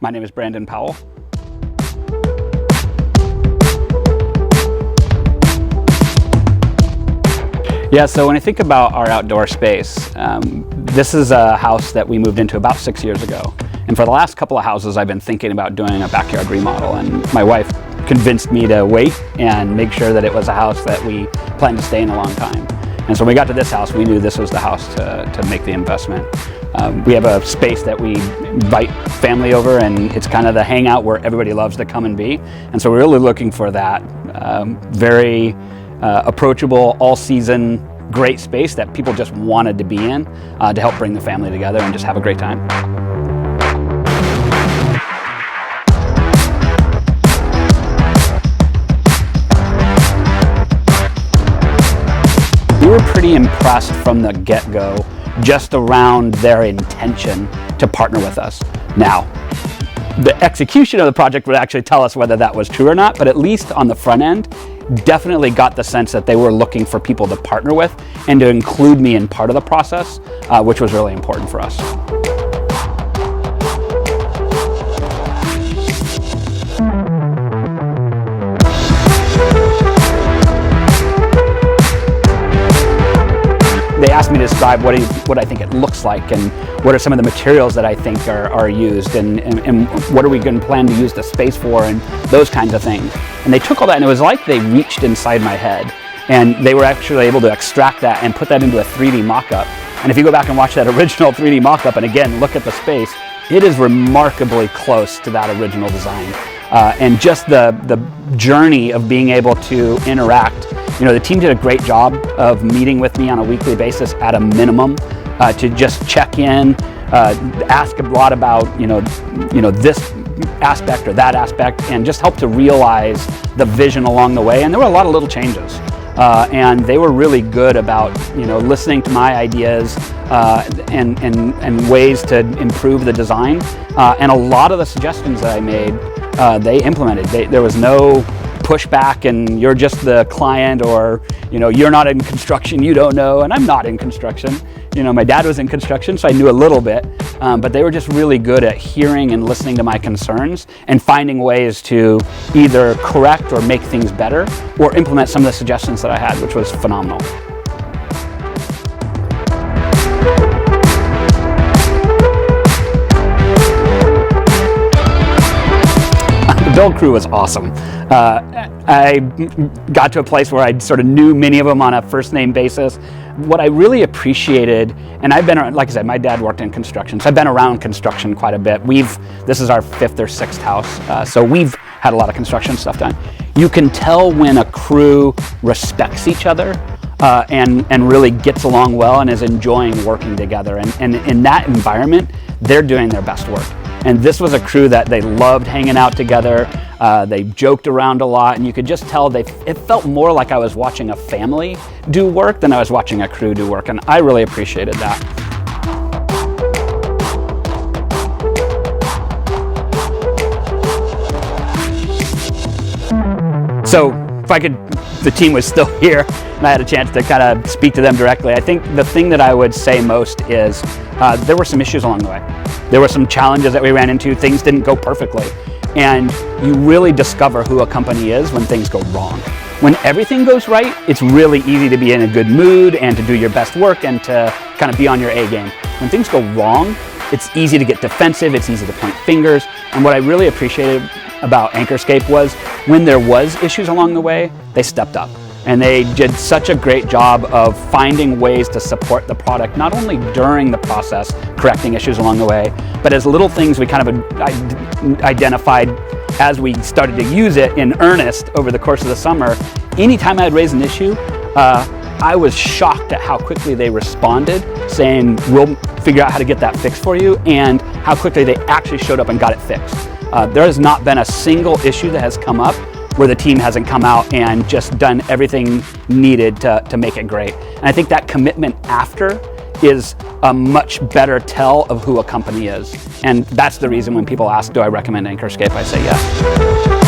My name is Brandon Powell. Yeah, so when I think about our outdoor space, this is a house that we moved into about 6 years ago. And for the last couple of houses, I've been thinking about doing a backyard remodel, and my wife convinced me to wait and make sure that it was a house that we planned to stay in a long time. And so when we got to this house, we knew this was the house to make the investment. We have a space that we invite family over, and it's kind of the hangout where everybody loves to come and be. And so we're really looking for that very approachable, all-season, great space that people just wanted to be in to help bring the family together and just have a great time. We were pretty impressed from the get-go just around their intention to partner with us. Now, the execution of the project would actually tell us whether that was true or not, but at least on the front end, definitely got the sense that they were looking for people to partner with and to include me in part of the process, which was really important for us. They asked me to describe what I think it looks like and what are some of the materials that I think are used and what are we going to plan to use the space for and those kinds of things. And they took all that, and it was like they reached inside my head and they were actually able to extract that and put that into a 3D mock-up. And if you go back and watch that original 3D mock-up and again look at the space, it is remarkably close to that original design. And just the journey of being able to interact. You know, the team did a great job of meeting with me on a weekly basis at a minimum to just check in, ask a lot about this aspect or that aspect, and just help to realize the vision along the way. And there were a lot of little changes, and they were really good about listening to my ideas and ways to improve the design. And a lot of the suggestions that I made, they implemented. There was no pushback and you're just the client, or you're not in construction, you don't know. And I'm not in construction. My dad was in construction, so I knew a little bit, but they were just really good at hearing and listening to my concerns and finding ways to either correct or make things better or implement some of the suggestions that I had, which was phenomenal. The build crew was awesome. I got to a place where I sort of knew many of them on a first name basis. What I really appreciated, and I've been, like I said, my dad worked in construction, so I've been around construction quite a bit. This is our 5th or 6th house, so we've had a lot of construction stuff done. You can tell when a crew respects each other and really gets along well and is enjoying working together. And in that environment, they're doing their best work. And this was a crew that they loved hanging out together. They joked around a lot, and you could just tell it felt more like I was watching a family do work than I was watching a crew do work, and I really appreciated that. So if the team was still here and I had a chance to kind of speak to them directly, I think the thing that I would say most is there were some issues along the way. There were some challenges that we ran into. Things didn't go perfectly. And you really discover who a company is when things go wrong. When everything goes right, it's really easy to be in a good mood and to do your best work and to kind of be on your A game. When things go wrong, it's easy to get defensive, it's easy to point fingers. And what I really appreciated about Anchorscape was when there was issues along the way, they stepped up. And they did such a great job of finding ways to support the product, not only during the process, correcting issues along the way, but as little things we kind of identified as we started to use it in earnest over the course of the summer. Anytime I'd raise an issue, I was shocked at how quickly they responded, saying, we'll figure out how to get that fixed for you, and how quickly they actually showed up and got it fixed. There has not been a single issue that has come up where the team hasn't come out and just done everything needed to make it great. And I think that commitment after is a much better tell of who a company is. And that's the reason when people ask, do I recommend Anchorscape, I say yes.